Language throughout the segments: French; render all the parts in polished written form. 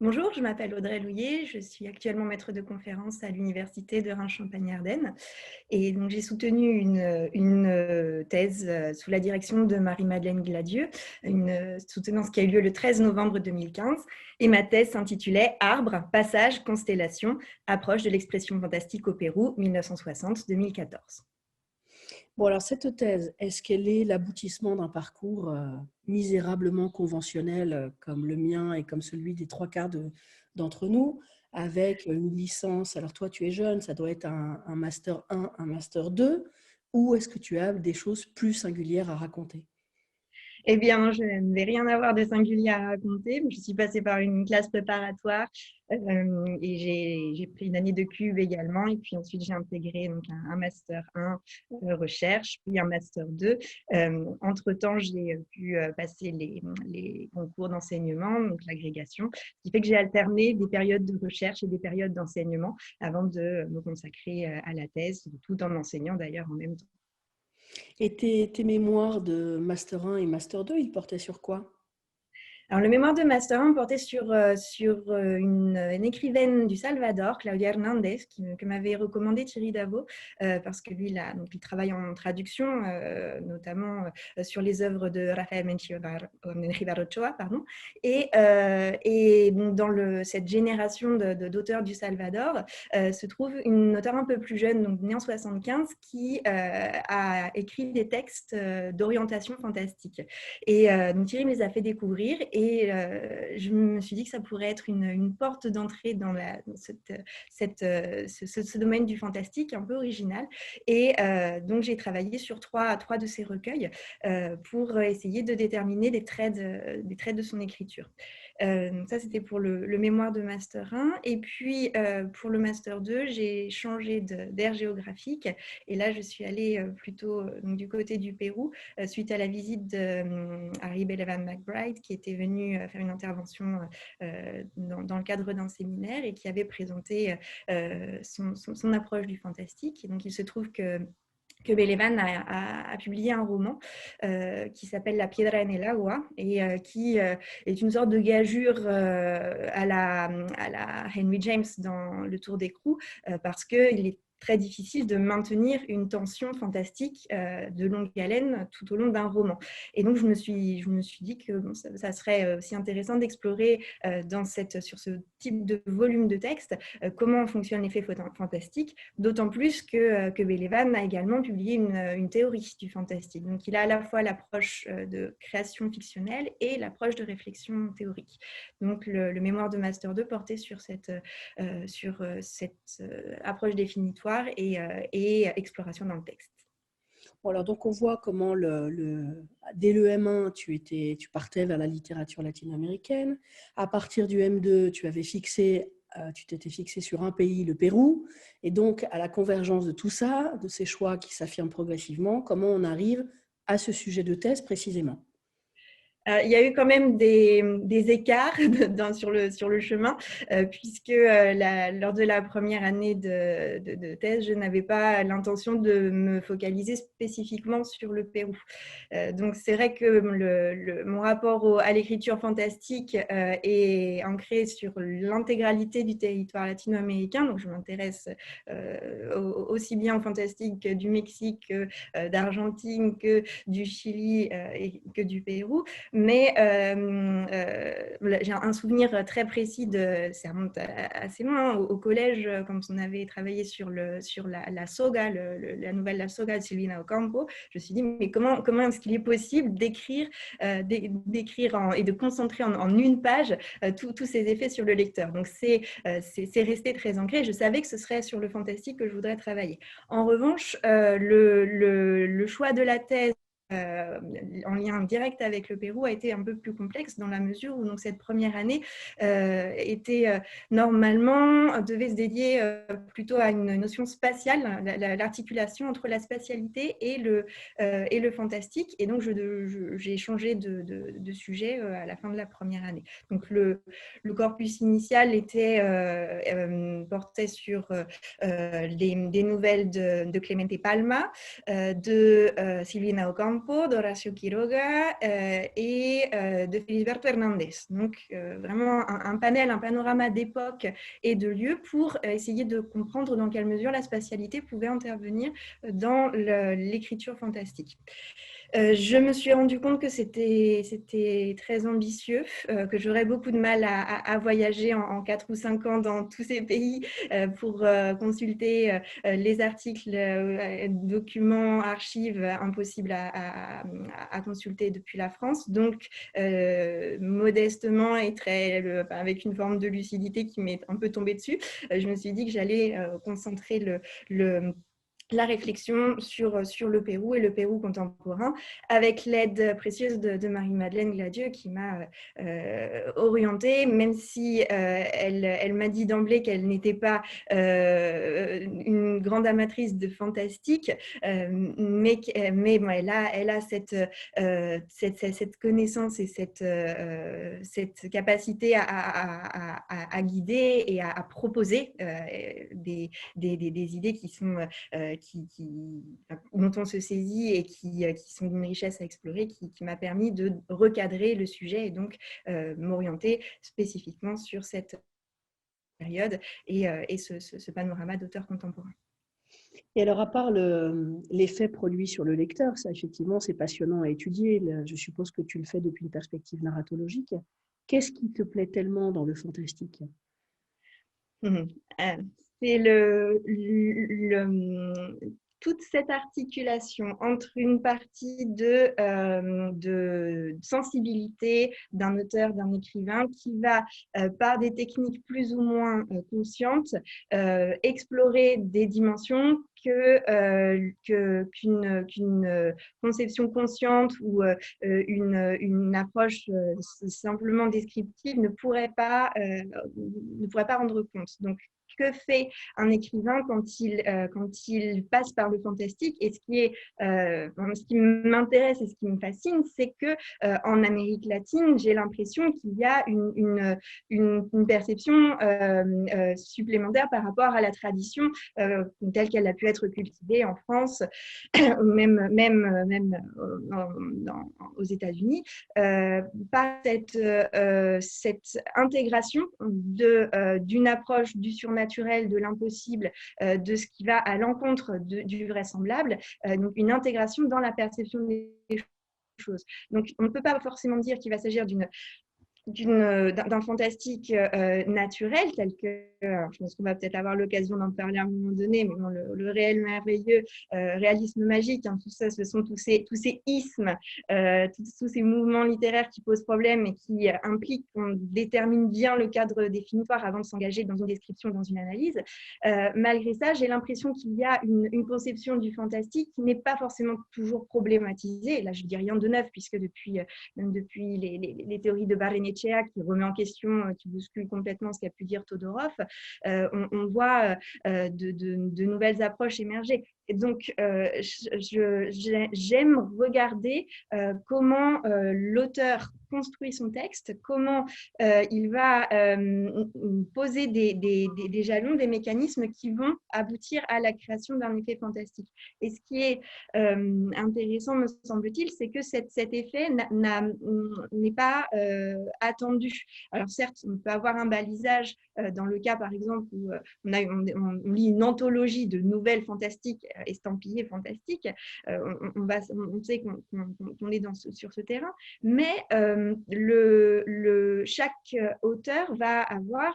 Bonjour, je m'appelle Audrey Louillet, je suis actuellement maître de conférence à l'université de Reims-Champagne-Ardenne et donc j'ai soutenu une thèse sous la direction de Marie-Madeleine Gladieux, une soutenance qui a eu lieu le 13 novembre 2015 et ma thèse s'intitulait Arbre, passage, constellation, approche de l'expression fantastique au Pérou 1960-2014. Bon, alors cette thèse, est-ce qu'elle est l'aboutissement d'un parcours misérablement conventionnel comme le mien et comme celui des trois quarts d'entre nous, avec une licence? Alors toi, tu es jeune, ça doit être un master 1, un master 2, ou est-ce que tu as des choses plus singulières à raconter? Eh bien, je ne vais rien avoir de singulier à raconter. Je suis passée par une classe préparatoire et j'ai pris une année de cube également. Et puis ensuite, j'ai intégré donc, un master 1 recherche, puis un master 2. Entre-temps, j'ai pu passer les concours d'enseignement, donc l'agrégation, ce qui fait que j'ai alterné des périodes de recherche et des périodes d'enseignement avant de me consacrer à la thèse, tout en enseignant d'ailleurs en même temps. Et tes mémoires de master 1 et master 2, ils portaient sur quoi? Alors, le mémoire de Master 1 portait sur une écrivaine du Salvador, Claudia Hernandez, que m'avait recommandé Thierry Davo, parce que lui, donc, il travaille en traduction, notamment sur les œuvres de Rafael Menchíbar Ochoa, pardon. Et donc, dans cette génération d'auteurs du Salvador, se trouve une auteure un peu plus jeune, donc née en 75, qui a écrit des textes d'orientation fantastique. Et donc Thierry me les a fait découvrir et je me suis dit que ça pourrait être une porte d'entrée dans ce domaine du fantastique un peu original. Et donc j'ai travaillé sur trois de ces recueils pour essayer de déterminer des traits de son écriture. Donc ça, c'était pour le mémoire de Master 1. Et puis, pour le Master 2, j'ai changé d'aire géographique. Et là, je suis allée plutôt donc, du côté du Pérou, suite à la visite d'Harry Belavan McBride, qui était venu faire une intervention dans le cadre d'un séminaire et qui avait présenté son approche du fantastique. Et donc, il se trouve que Belevan a publié un roman qui s'appelle La Piedra en el Agua et qui est une sorte de gageure à la Henry James dans Le Tour d'écrou parce qu'il est très difficile de maintenir une tension fantastique de longue haleine tout au long d'un roman. Et donc, je me suis dit que bon, ça serait aussi intéressant d'explorer sur ce type de volume de texte comment fonctionne l'effet fantastique, d'autant plus que Belevan a également publié une théorie du fantastique. Donc, il a à la fois l'approche de création fictionnelle et l'approche de réflexion théorique. Donc, le mémoire de Master 2 portait sur cette approche définitoire et exploration dans le texte. Bon, alors donc on voit comment dès le M1, tu partais vers la littérature latino-américaine. À partir du M2, tu t'étais fixé sur un pays, le Pérou. Et donc, à la convergence de tout ça, de ces choix qui s'affirment progressivement, comment on arrive à ce sujet de thèse précisément? Il y a eu quand même des écarts sur le chemin, puisque lors de la première année de thèse, je n'avais pas l'intention de me focaliser spécifiquement sur le Pérou. Donc, c'est vrai que mon rapport à l'écriture fantastique est ancré sur l'intégralité du territoire latino-américain. Donc, je m'intéresse aussi bien au fantastique du Mexique, d'Argentine, que du Chili et que du Pérou. Mais j'ai un souvenir très précis ça remonte assez loin, au collège, quand on avait travaillé sur la soga, la nouvelle La Soga de Silvina Ocampo. Je me suis dit, mais comment est-ce qu'il est possible d'écrire et de concentrer en une page tous ces effets sur le lecteur. Donc, c'est resté très ancré. Je savais que ce serait sur le fantastique que je voudrais travailler. En revanche, le choix de la thèse en lien direct avec le Pérou a été un peu plus complexe dans la mesure où donc, cette première année devait se dédier plutôt à une notion spatiale, l'articulation entre la spatialité et le fantastique. Et donc, j'ai changé de sujet à la fin de la première année. Donc, le corpus initial portait sur des nouvelles de Clemente Palma, de Silvina Ocampo, Ocampo, d'Horacio Quiroga et de Felisberto Hernández. Donc, vraiment un panel, un panorama d'époque et de lieux pour essayer de comprendre dans quelle mesure la spatialité pouvait intervenir dans l'écriture fantastique. Je me suis rendu compte que c'était très ambitieux, que j'aurais beaucoup de mal à voyager en 4 ou 5 ans dans tous ces pays pour consulter les articles, documents, archives impossibles à consulter depuis la France. Donc, modestement et avec une forme de lucidité qui m'est un peu tombée dessus, je me suis dit que j'allais concentrer la réflexion sur le Pérou et le Pérou contemporain, avec l'aide précieuse de Marie-Madeleine Gladieux qui m'a orientée, même si elle m'a dit d'emblée qu'elle n'était pas une grande amatrice de fantastique, mais bon, elle a cette connaissance et cette capacité à guider et à proposer des idées qui sont dont on se saisit et qui sont d'une richesse à explorer, qui m'a permis de recadrer le sujet et donc m'orienter spécifiquement sur cette période et ce panorama d'auteurs contemporains. Et alors, à part l'effet produit sur le lecteur, ça effectivement c'est passionnant à étudier, je suppose que tu le fais depuis une perspective narratologique. Qu'est-ce qui te plaît tellement dans le fantastique ? C'est toute cette articulation entre une partie de sensibilité d'un auteur, d'un écrivain qui va, par des techniques plus ou moins conscientes, explorer des dimensions qu'une conception consciente ou une approche simplement descriptive ne pourrait pas rendre compte. Donc, que fait un écrivain quand il passe par le fantastique? Et ce qui m'intéresse et ce qui me fascine, c'est que en Amérique latine, j'ai l'impression qu'il y a une perception supplémentaire par rapport à la tradition telle qu'elle a pu être cultivée en France, même aux États-Unis, par cette intégration d'une approche du surnaturel, de l'impossible, de ce qui va à l'encontre du vraisemblable, donc une intégration dans la perception des choses. Donc, on ne peut pas forcément dire qu'il va s'agir d'un fantastique naturel tel que, je pense qu'on va peut-être avoir l'occasion d'en parler à un moment donné, mais bon, le réel merveilleux, réalisme magique, hein, tout ça, ce sont tous ces ismes, tous ces mouvements littéraires qui posent problème et qui impliquent qu'on détermine bien le cadre définitoire avant de s'engager dans une description, dans une analyse. Malgré ça, j'ai l'impression qu'il y a une conception du fantastique qui n'est pas forcément toujours problématisée. Là, je ne dis rien de neuf, puisque depuis les théories de Barrenechea qui remet en question, qui bouscule complètement ce qu'a pu dire Todorov, on voit de nouvelles approches émerger. Et donc, j'aime regarder comment l'auteur construit son texte, comment il va poser des jalons, des mécanismes qui vont aboutir à la création d'un effet fantastique. Et ce qui est intéressant, me semble-t-il, c'est que cet effet n'est pas attendu. Alors certes, on peut avoir un balisage dans le cas, par exemple, où on lit une anthologie de nouvelles fantastiques estampillées fantastiques. On sait qu'on est sur ce terrain, mais chaque auteur va avoir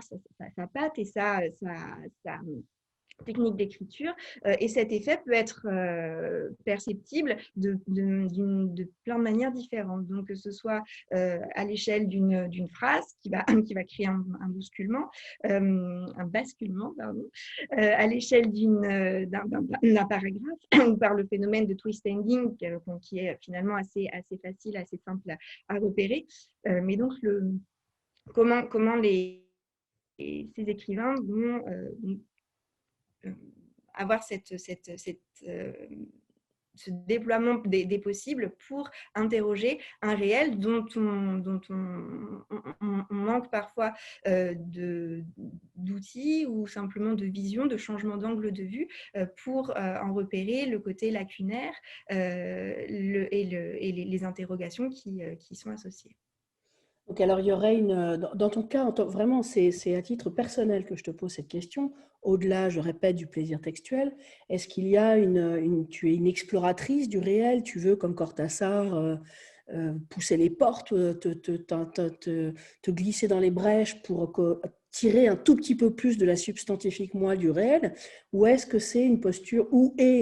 sa patte et sa technique d'écriture, et cet effet peut être perceptible de plein de manières différentes. Donc, que ce soit à l'échelle d'une phrase qui va créer un basculement, pardon, à l'échelle d'un paragraphe, ou par le phénomène de twist ending, qui est finalement assez facile, assez simple à repérer. Mais donc, comment ces écrivains vont avoir ce déploiement des possibles pour interroger un réel dont on manque parfois d'outils ou simplement de vision, de changement d'angle de vue pour en repérer le côté lacunaire et les interrogations qui sont associées. Donc, alors, il y aurait dans ton cas, vraiment, c'est à titre personnel que je te pose cette question. Au-delà, je répète, du plaisir textuel, est-ce qu'il y a tu es une exploratrice du réel, tu veux, comme Cortázar, pousser les portes, te glisser dans les brèches pour tirer un tout petit peu plus de la substantifique moi du réel, ou est-ce que c'est une posture,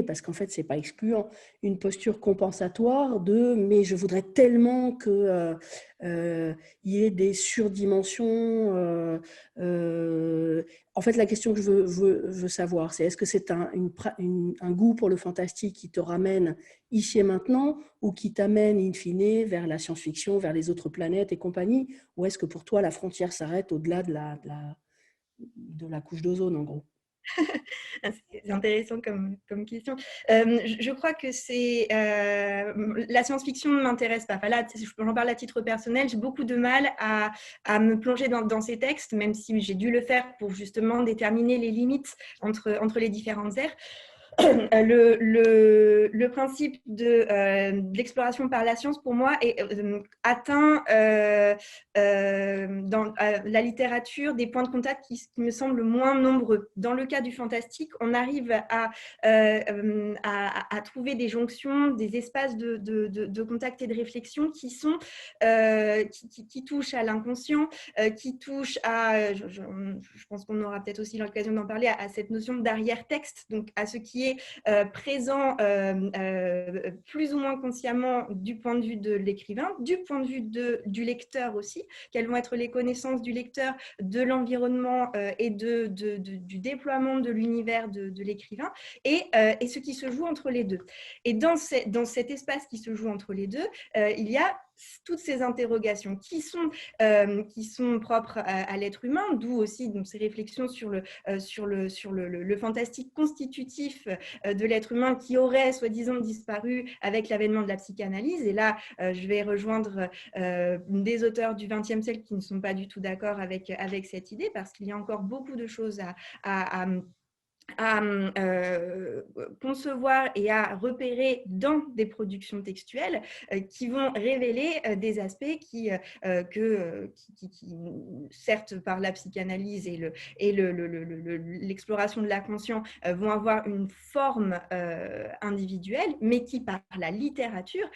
parce qu'en fait, c'est pas excluant, une posture compensatoire mais je voudrais tellement que il y ait des surdimensions. En fait, la question que je veux savoir, c'est est-ce que c'est un goût pour le fantastique qui te ramène ici et maintenant ou qui t'amène in fine vers la science-fiction, vers les autres planètes et compagnie, ou est-ce que pour toi, la frontière s'arrête au-delà de la couche d'ozone, en gros? C'est intéressant comme question. Je crois que la science-fiction ne m'intéresse pas. Enfin, là, j'en parle à titre personnel. J'ai beaucoup de mal à me plonger dans ces textes, même si j'ai dû le faire pour justement déterminer les limites entre les différentes ères. Le principe de l'exploration par la science, pour moi, atteint dans la littérature des points de contact qui me semblent moins nombreux. Dans le cas du fantastique, on arrive à trouver des jonctions, des espaces de contact et de réflexion qui touchent à l'inconscient, qui touchent je pense qu'on aura peut-être aussi l'occasion d'en parler, à cette notion d'arrière-texte, donc à ce qui est présent plus ou moins consciemment du point de vue de l'écrivain, du point de vue du lecteur aussi, quelles vont être les connaissances du lecteur, de l'environnement et du déploiement de l'univers de l'écrivain, et ce qui se joue entre les deux. Et dans cet espace qui se joue entre les deux, il y a toutes ces interrogations qui sont propres à l'être humain, d'où aussi donc, ces réflexions sur le fantastique constitutif de l'être humain qui aurait soi-disant disparu avec l'avènement de la psychanalyse. Et là, je vais rejoindre des auteurs du XXe siècle qui ne sont pas du tout d'accord avec cette idée, parce qu'il y a encore beaucoup de choses à concevoir et à repérer dans des productions textuelles qui vont révéler des aspects qui, certes, par la psychanalyse et l'exploration de la conscience, vont avoir une forme individuelle, mais qui, par la littérature,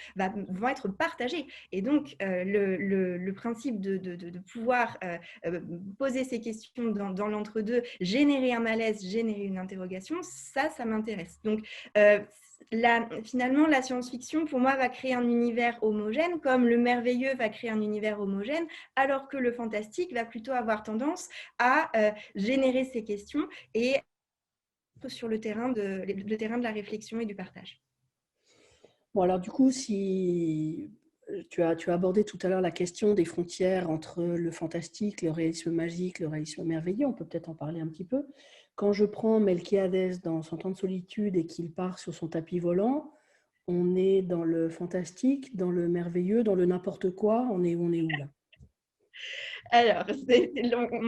vont être partagés. Et donc, le principe de pouvoir poser ces questions dans l'entre-deux, générer un malaise, générer une interrogation, ça m'intéresse. Donc, finalement, la science-fiction, pour moi, va créer un univers homogène, comme le merveilleux va créer un univers homogène, alors que le fantastique va plutôt avoir tendance à générer ces questions et sur le terrain de la réflexion et du partage. Bon, alors du coup, si tu as abordé tout à l'heure la question des frontières entre le fantastique, le réalisme magique, le réalisme merveilleux, on peut peut-être en parler un petit peu. Quand je prends Melquiades dans son temps de solitude et qu'il part sur son tapis volant, on est dans le fantastique, dans le merveilleux, dans le n'importe quoi, on est où là? Alors,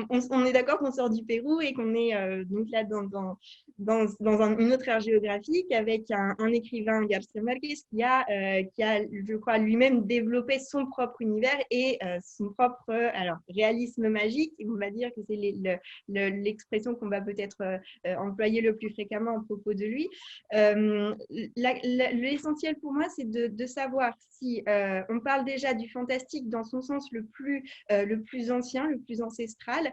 on est d'accord qu'on sort du Pérou et qu'on est donc là dans une autre ère géographique avec un écrivain, García Márquez, qui a, je crois, lui-même développé son propre univers et son propre réalisme magique. On va dire que c'est l'expression qu'on va peut-être employer le plus fréquemment à propos de lui. L'essentiel pour moi, c'est de savoir si on parle déjà du fantastique dans son sens le plus ancien, le plus ancestral,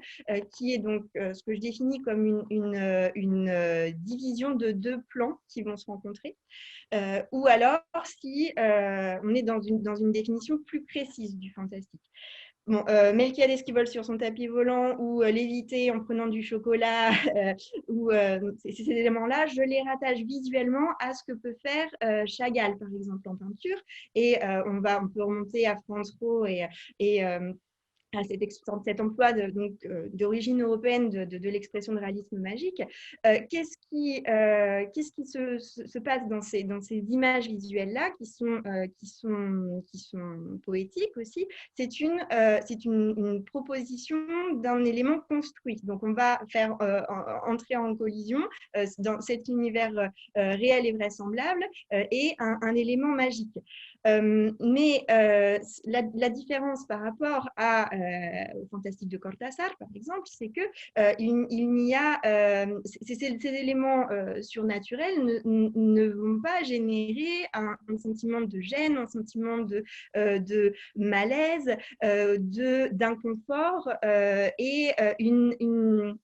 qui est donc ce que je définis comme une division de deux plans qui vont se rencontrer, ou alors si on est dans une définition plus précise du fantastique. Bon, Melquiades qui vole sur son tapis volant ou léviter en prenant du chocolat ou ces éléments-là, je les rattache visuellement à ce que peut faire Chagall, par exemple, en peinture. Et on peut remonter à Franz Rau et à cet emploi d'origine européenne de l'expression de réalisme magique. Qu'est-ce qui se passe dans ces images visuelles-là qui sont poétiques aussi? C'est une proposition d'un élément construit. Donc, on va faire entrer en collision dans cet univers réel et vraisemblable et un élément magique. Mais la différence par rapport au Fantastique de Cortázar, par exemple, c'est que il n'y a ces éléments surnaturels ne vont pas générer un sentiment de gêne, un sentiment de malaise, d'inconfort et une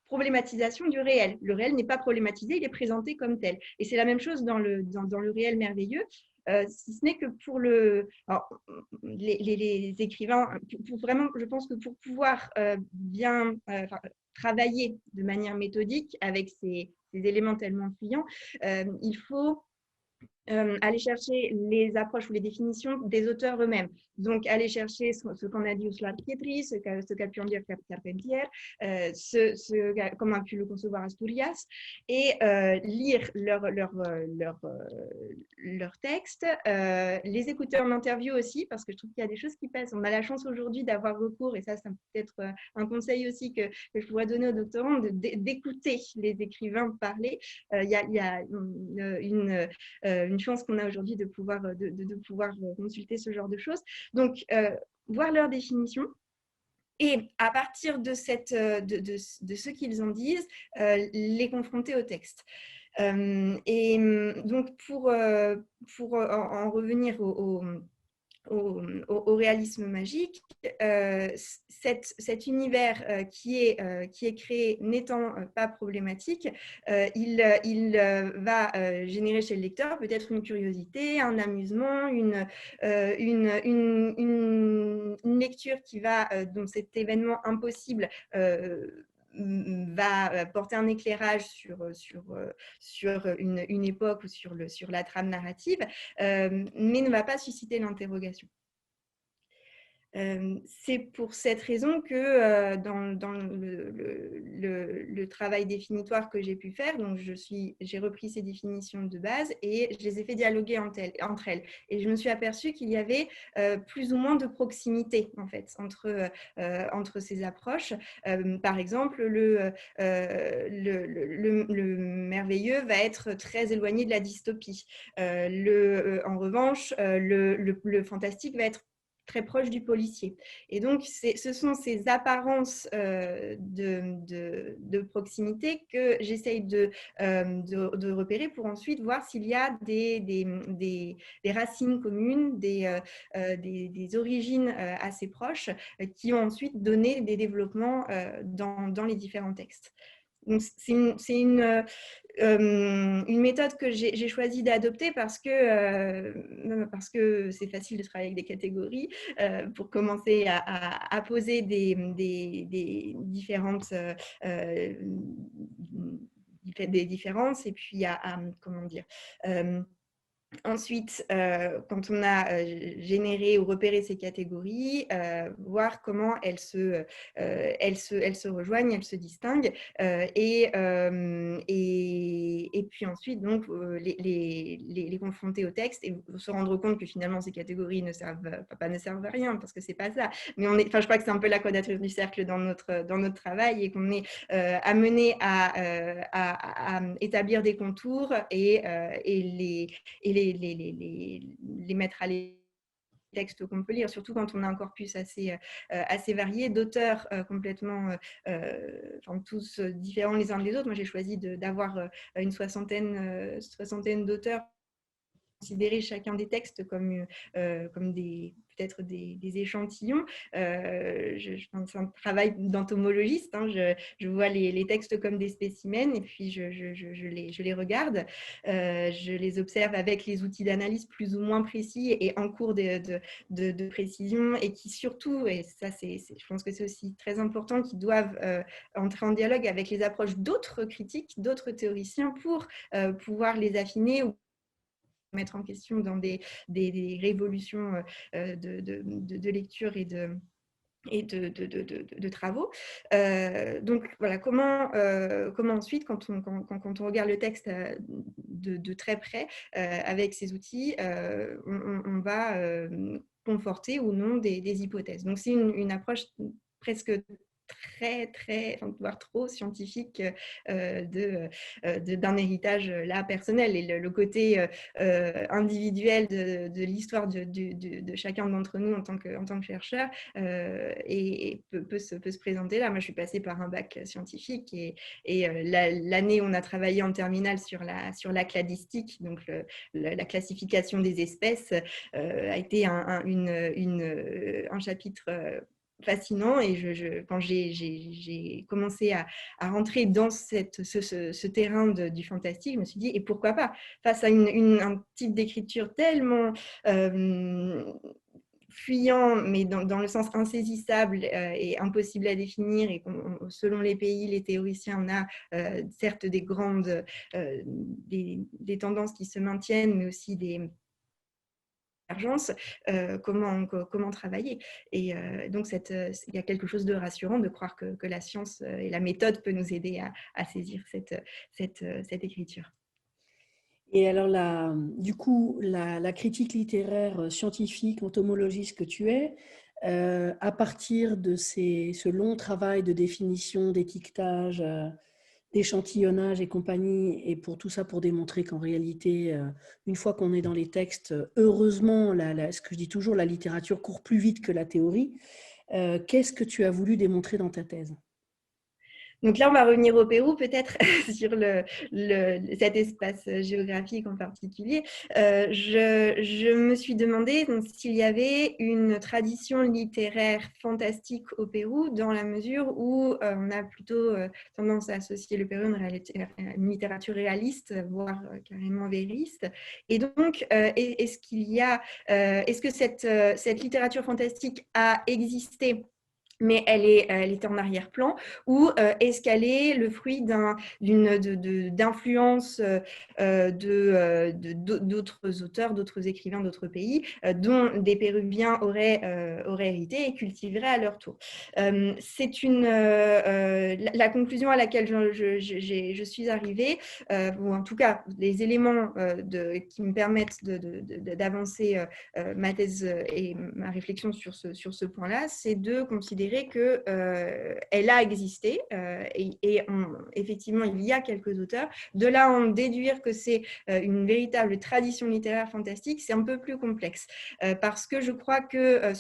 problématisation du réel. Le réel n'est pas problématisé, il est présenté comme tel. Et c'est la même chose dans le réel merveilleux. Si ce n'est que pour les écrivains, vraiment, je pense que pour pouvoir bien travailler de manière méthodique avec ces éléments tellement fuyants, il faut aller chercher les approches ou les définitions des auteurs eux-mêmes. Donc, aller chercher ce qu'en a dit Uslar Pietri, ce qu'a pu en dire Carpentier, comment a pu le concevoir Asturias, et lire leurs textes, les écouter en interview aussi, parce que je trouve qu'il y a des choses qui passent. On a la chance aujourd'hui d'avoir recours, et ça peut être un conseil aussi que je pourrais donner aux doctorants, d'écouter les écrivains parler. Il y a une chance qu'on a aujourd'hui de pouvoir consulter ce genre de choses. Donc, voir leur définition. Et à partir de ce qu'ils en disent, les confronter au texte. Et donc, pour en revenir au réalisme magique, cet univers qui est créé n'étant pas problématique, il va générer chez le lecteur peut-être une curiosité, un amusement, une lecture qui va, dans cet événement impossible, va porter un éclaiage sur une époque ou sur la trame narrative, mais ne va pas susciter l'interrogation. C'est pour cette raison que dans le travail définitoire que j'ai pu faire, donc j'ai repris ces définitions de base et je les ai fait dialoguer entre elles. Et je me suis aperçue qu'il y avait plus ou moins de proximité en fait entre ces approches. Par exemple, le merveilleux va être très éloigné de la dystopie. En revanche, le fantastique va être très proche du policier. Et donc, ce sont ces apparences de proximité que j'essaye de repérer pour ensuite voir s'il y a des racines communes, des origines assez proches qui ont ensuite donné des développements dans les différents textes. Donc, c'est une méthode que j'ai choisi d'adopter parce que c'est facile de travailler avec des catégories pour commencer à poser des différentes des différences et puis comment dire ensuite, quand on a généré ou repéré ces catégories, voir comment elles se rejoignent, elles se distinguent, et puis ensuite donc les confronter au texte et se rendre compte que finalement ces catégories ne servent à rien parce que c'est pas ça. Mais je crois que c'est un peu la quadrature du cercle dans notre travail et qu'on est amené à établir des contours et les mettre à les textes qu'on peut lire, surtout quand on a un corpus assez varié d'auteurs complètement tous différents les uns des autres. Moi, j'ai choisi d'avoir une soixantaine d'auteurs, considérer chacun des textes comme peut-être des échantillons. C'est un travail d'entomologiste. Hein. Je vois les textes comme des spécimens et puis je les regarde. Je les observe avec les outils d'analyse plus ou moins précis et en cours de précision et qui surtout, et ça je pense que c'est aussi très important, qui doivent entrer en dialogue avec les approches d'autres critiques, d'autres théoriciens pour pouvoir les affiner ou mettre en question dans des révolutions de lecture et de travaux. Donc voilà, comment ensuite, quand on regarde le texte de très près avec ces outils, on va conforter ou non des hypothèses. Donc c'est une approche presque enfin, voire trop scientifique d'un héritage là personnel, et le côté individuel de l'histoire de chacun d'entre nous en tant que chercheur et peut se présenter là. Moi, je suis passée par un bac scientifique et l'année où on a travaillé en terminale sur la cladistique, donc la classification des espèces, a été un chapitre fascinant, et quand j'ai commencé à rentrer dans ce terrain du fantastique, je me suis dit, et pourquoi pas, face à un type d'écriture tellement fuyant, mais dans le sens insaisissable et impossible à définir, et selon les pays, les théoriciens, on a certes des tendances qui se maintiennent, mais aussi des divergences, comment travailler. Et donc, il y a quelque chose de rassurant de croire que la science et la méthode peut nous aider à saisir cette écriture. Et alors, du coup, la critique littéraire scientifique, entomologiste que tu es, à partir de ce long travail de définition, d'étiquetage, d'échantillonnage et compagnie, et pour tout ça, pour démontrer qu'en réalité, une fois qu'on est dans les textes, heureusement, ce que je dis toujours, la littérature court plus vite que la théorie. Qu'est-ce que tu as voulu démontrer dans ta thèse ? Donc là, on va revenir au Pérou, peut-être, sur cet espace géographique en particulier. Je me suis demandé s'il y avait une tradition littéraire fantastique au Pérou, dans la mesure où on a plutôt tendance à associer le Pérou à une littérature réaliste, voire carrément vériste. Et donc, est-ce que cette littérature fantastique a existé, mais elle était en arrière-plan, ou est-ce qu'elle est le fruit d'influences d'autres auteurs, d'autres écrivains, d'autres pays, dont des Péruviens auraient hérité et cultiveraient à leur tour. C'est la conclusion à laquelle je suis arrivée, ou en tout cas les éléments qui me permettent d'avancer ma thèse et ma réflexion sur ce point-là, c'est de considérer qu'elle a existé et effectivement, il y a quelques auteurs. De là, en déduire que c'est une véritable tradition littéraire fantastique, c'est un peu plus complexe parce que je crois que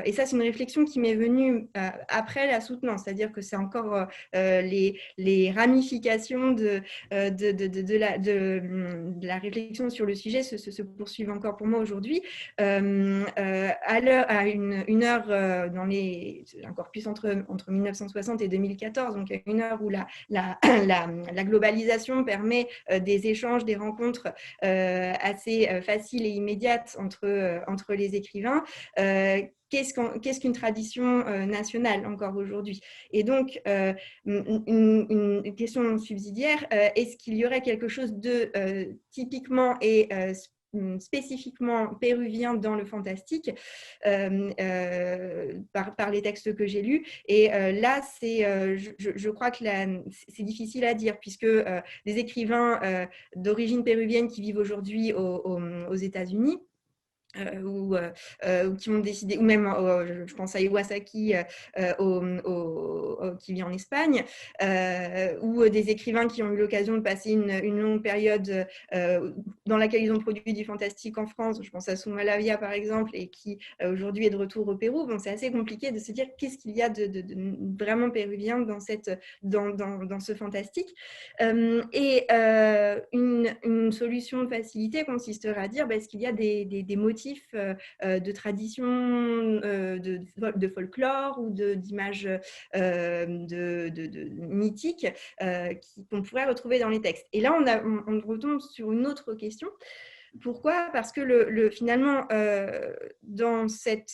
et ça, c'est une réflexion qui m'est venue après la soutenance, c'est-à-dire que c'est encore les ramifications de la réflexion sur le sujet se poursuivent encore pour moi aujourd'hui. À une heure encore plus entre 1960 et 2014, donc à une heure où la globalisation permet des échanges, des rencontres assez faciles et immédiates entre les écrivains. Qu'est-ce qu'une tradition nationale encore aujourd'hui? Et donc, une question subsidiaire, est-ce qu'il y aurait quelque chose de typiquement et spécifiquement péruvien dans le fantastique par les textes que j'ai lus? Et là, je crois que c'est difficile à dire, puisque des écrivains d'origine péruvienne qui vivent aujourd'hui aux États-Unis, ou qui ont décidé, ou même je pense à Iwasaki qui vit en Espagne, ou des écrivains qui ont eu l'occasion de passer une longue période dans laquelle ils ont produit du fantastique en France. Je pense à Soumalavia par exemple, et qui aujourd'hui est de retour au Pérou. Bon, c'est assez compliqué de se dire qu'est-ce qu'il y a de vraiment péruvien dans ce fantastique. Et une solution de facilité consisterait à dire est-ce qu'il y a des motifs de tradition de folklore ou d'images mythiques qu'on pourrait retrouver dans les textes. Et là, on retombe sur une autre question. Pourquoi? Parce que finalement, dans c'est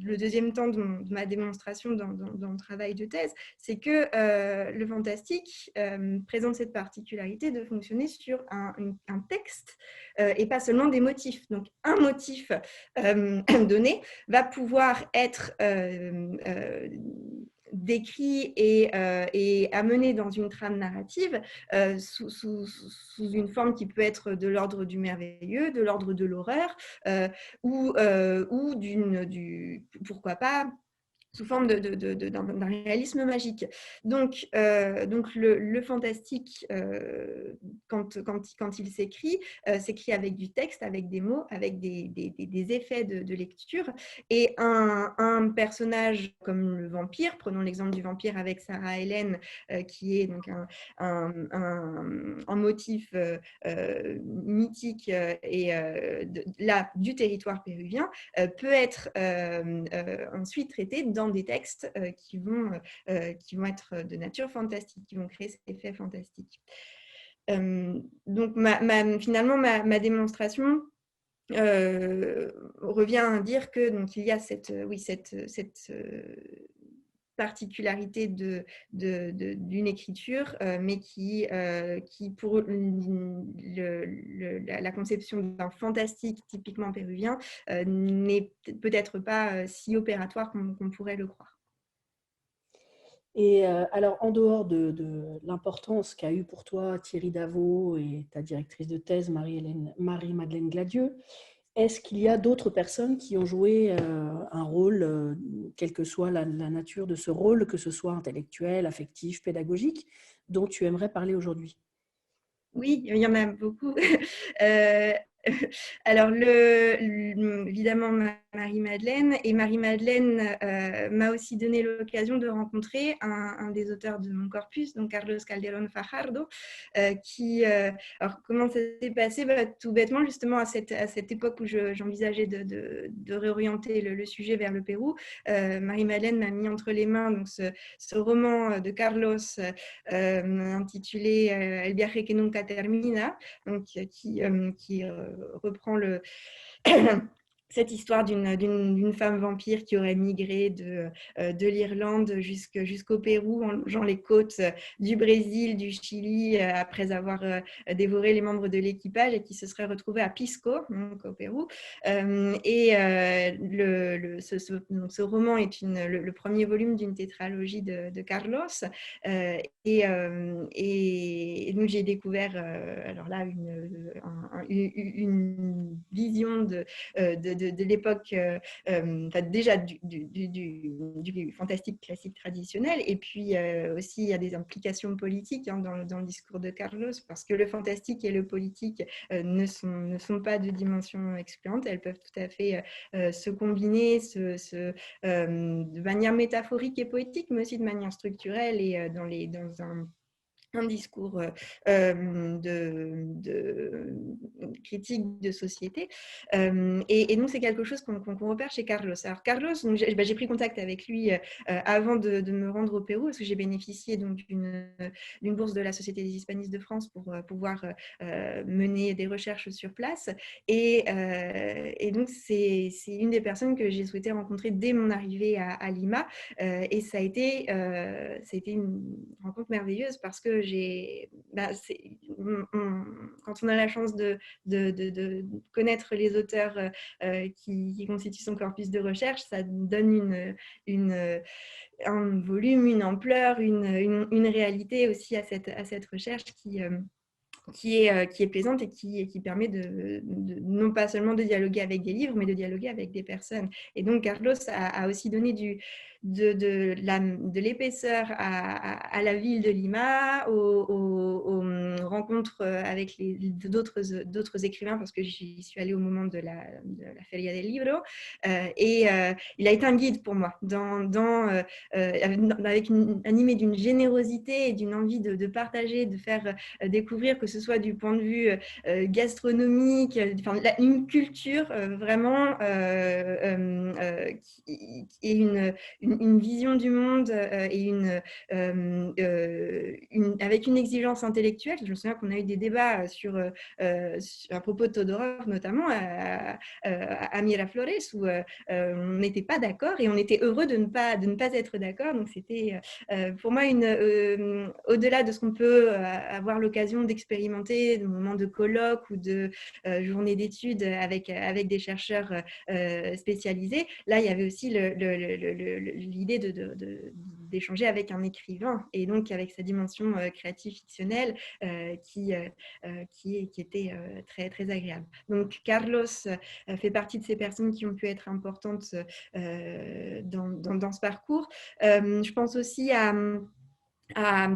le deuxième temps de ma démonstration dans le travail de thèse, c'est que le fantastique présente cette particularité de fonctionner sur un texte et pas seulement des motifs. Donc, un motif donné va pouvoir être décrit et amené dans une trame narrative sous une forme qui peut être de l'ordre du merveilleux, de l'ordre de l'horreur, ou pourquoi pas, sous forme d'un réalisme magique. Donc le fantastique, quand il s'écrit avec du texte, avec des mots, avec des effets de lecture. Et un personnage comme le vampire, prenons l'exemple du vampire avec Sarah Ellen, qui est donc un motif mythique là, du territoire péruvien, peut être ensuite traité dans des textes qui vont être de nature fantastique, qui vont créer cet effet fantastique. Donc, finalement, ma démonstration revient à dire que donc, il y a cette particularité d'une écriture, mais qui pour la conception d'un fantastique typiquement péruvien, n'est peut-être pas si opératoire qu'on pourrait le croire. Et alors, en dehors de l'importance qu'a eu pour toi Thierry Davot et ta directrice de thèse, Marie-Madeleine Gladieux, est-ce qu'il y a d'autres personnes qui ont joué un rôle, quelle que soit la nature de ce rôle, que ce soit intellectuel, affectif, pédagogique, dont tu aimerais parler aujourd'hui? Oui, il y en a beaucoup. Alors, évidemment, Marie-Madeleine. Et Marie-Madeleine m'a aussi donné l'occasion de rencontrer un des auteurs de mon corpus, donc Carlos Calderón Fajardo, alors, comment ça s'est passé? Tout bêtement, justement, à cette époque où j'envisageais de réorienter le sujet vers le Pérou, Marie-Madeleine m'a mis entre les mains donc, ce roman de Carlos intitulé El viaje que nunca termina, donc, qui reprend cette histoire d'une femme vampire qui aurait migré de l'Irlande jusqu'au Pérou en longeant les côtes du Brésil, du Chili, après avoir dévoré les membres de l'équipage, et qui se serait retrouvée à Pisco, donc au Pérou. Ce roman est le premier volume d'une tétralogie de Carlos. Et donc j'ai découvert alors là une vision de l'époque, déjà du fantastique classique traditionnel, et puis aussi il y a des implications politiques dans le discours de Carlos, parce que le fantastique et le politique ne sont pas de dimensions excluantes, elles peuvent tout à fait se combiner de manière métaphorique et poétique, mais aussi de manière structurelle et dans un discours de critique de société. Et donc, c'est quelque chose qu'on repère chez Carlos. Alors, Carlos, j'ai pris contact avec lui avant de me rendre au Pérou, parce que j'ai bénéficié d'une bourse de la Société des hispanistes de France pour pouvoir mener des recherches sur place. Et donc, c'est une des personnes que j'ai souhaité rencontrer dès mon arrivée à Lima. Et ça a été une rencontre merveilleuse, parce que quand on a la chance de connaître les auteurs qui constituent son corpus de recherche, ça donne un volume, une ampleur, une réalité aussi à cette recherche qui est plaisante et qui permet non pas seulement de dialoguer avec des livres, mais de dialoguer avec des personnes. Et donc, Carlos a aussi donné de l'épaisseur à la ville de Lima, aux rencontres avec d'autres écrivains, parce que j'y suis allée au moment de la Feria del Libro. Et il a été un guide pour moi, animé d'une générosité et d'une envie de partager, de faire découvrir, que ce soit du point de vue gastronomique, une culture vraiment qui est une une vision du monde et avec une exigence intellectuelle. Je me souviens qu'on a eu des débats à propos de Todorov, notamment à Miraflores, où on n'était pas d'accord et on était heureux de ne pas être d'accord. Donc c'était pour moi au-delà de ce qu'on peut avoir l'occasion d'expérimenter, de moments de colloque ou de journées d'études avec des chercheurs spécialisés. Là, il y avait aussi l'idée d'échanger avec un écrivain et donc avec sa dimension créative fictionnelle qui était très, très agréable. Donc, Carlos fait partie de ces personnes qui ont pu être importantes dans ce parcours. Je pense aussi à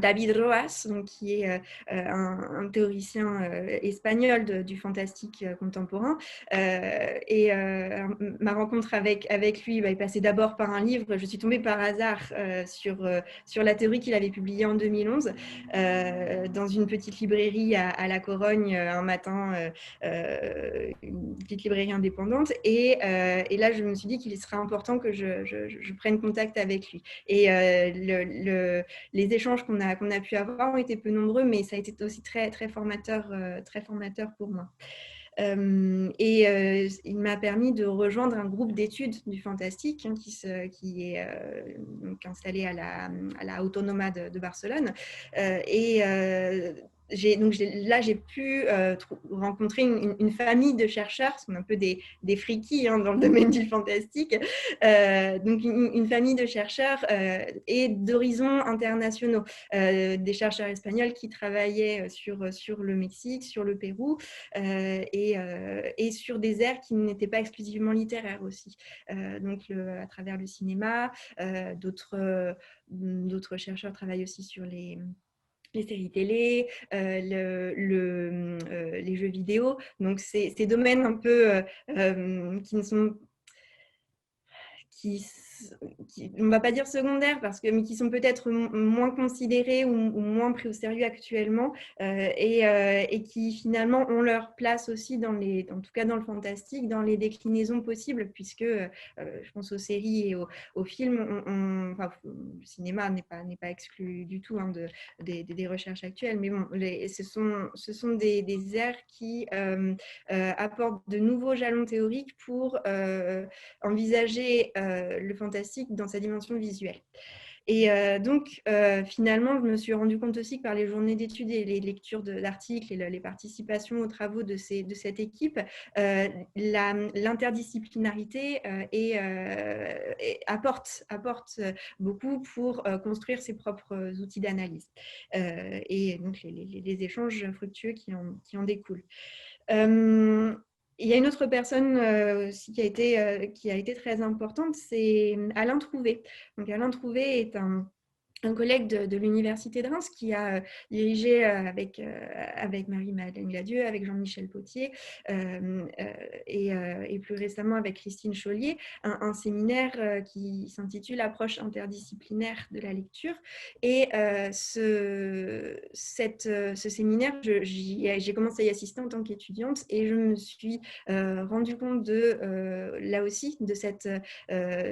David Roas, donc, qui est un théoricien espagnol du fantastique contemporain. Ma rencontre avec lui est passée d'abord par un livre. Je suis tombée par hasard sur la théorie qu'il avait publiée en 2011 dans une petite librairie à La Corogne un matin, une petite librairie indépendante. Et là, je me suis dit qu'il serait important que je prenne contact avec lui. Et les échanges qu'on a pu avoir ont été peu nombreux, mais ça a été aussi très, très formateur pour moi. Il m'a permis de rejoindre un groupe d'études du fantastique qui est donc installé à la Autonoma de Barcelone. Là, j'ai pu rencontrer une famille de chercheurs, ce sont un peu des frikis dans le domaine du fantastique, donc une famille de chercheurs et d'horizons internationaux, des chercheurs espagnols qui travaillaient sur le Mexique, sur le Pérou, et sur des aires qui n'étaient pas exclusivement littéraires aussi. Donc à travers le cinéma, d'autres chercheurs travaillent aussi sur les séries télé, les jeux vidéo. Donc, ces domaines un peu qui ne sont... on ne va pas dire secondaires, mais qui sont peut-être moins considérés ou moins pris au sérieux actuellement et qui finalement ont leur place aussi en tout cas dans le fantastique, dans les déclinaisons possibles, puisque je pense aux séries et aux films, le cinéma n'est pas exclu du tout des recherches actuelles, mais bon, ce sont des aires qui apportent de nouveaux jalons théoriques pour envisager le fantastique dans sa dimension visuelle. Et donc, finalement, je me suis rendu compte aussi que par les journées d'études et les lectures d'articles et les participations aux travaux de cette équipe, l'interdisciplinarité apporte beaucoup pour construire ses propres outils d'analyse. Et donc, les échanges fructueux qui en découlent. Il y a une autre personne aussi qui a été très importante, c'est Alain Trouvé. Donc Alain Trouvé est un collègue de l'Université de Reims qui a dirigé avec Marie-Madeleine Gladieux, avec Jean-Michel Potier et plus récemment avec Christine Chaulier, un séminaire qui s'intitule Approche interdisciplinaire de la lecture. Et ce séminaire, j'ai commencé à y assister en tant qu'étudiante et je me suis rendu compte là aussi de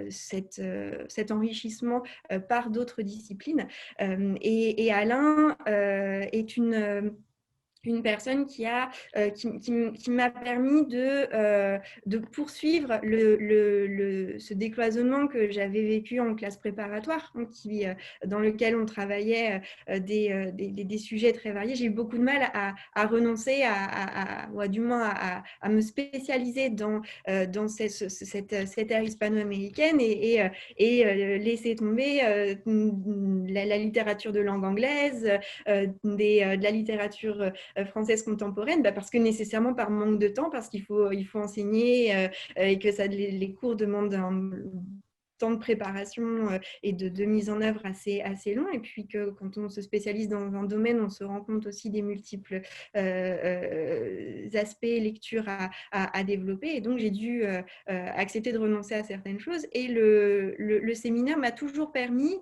cet enrichissement par d'autres disciplines. Et Alain est une personne qui m'a permis de poursuivre ce décloisonnement que j'avais vécu en classe préparatoire, dans lequel on travaillait des sujets très variés. J'ai eu beaucoup de mal à renoncer, ou du moins à me spécialiser dans cette ère hispano-américaine et laisser tomber la littérature de langue anglaise, de la littérature française contemporaine, parce que nécessairement par manque de temps, parce qu'il faut enseigner et que les cours demandent un temps de préparation et de mise en œuvre assez long, et puis que quand on se spécialise dans un domaine, on se rend compte aussi des multiples aspects, lectures à développer, et donc j'ai dû accepter de renoncer à certaines choses, et le séminaire m'a toujours permis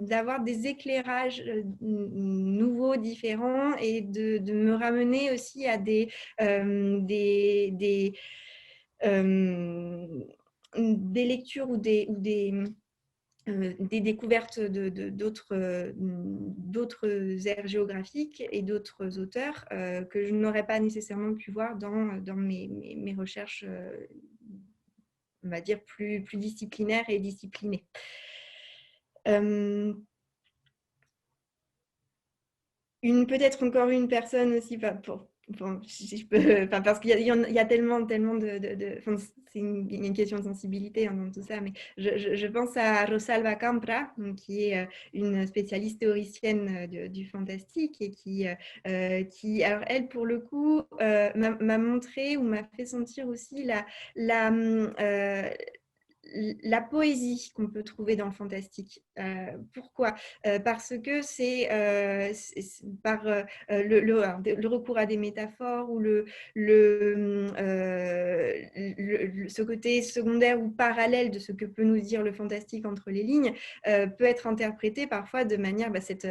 d'avoir des éclairages nouveaux, différents, et de me ramener aussi à des lectures ou des découvertes d'autres aires géographiques et d'autres auteurs que je n'aurais pas nécessairement pu voir dans mes recherches, on va dire, plus disciplinaires et disciplinées. Peut-être encore une personne aussi, si je peux, parce qu'il y a tellement c'est une question de sensibilité dans tout ça, mais je pense à Rosalba Campra, qui est une spécialiste théoricienne du fantastique et qui, alors elle, pour le coup, m'a montré ou m'a fait sentir aussi la poésie qu'on peut trouver dans le fantastique. Pourquoi ? Parce que c'est par le recours à des métaphores ou ce côté secondaire ou parallèle de ce que peut nous dire le fantastique entre les lignes peut être interprété parfois de manière, cet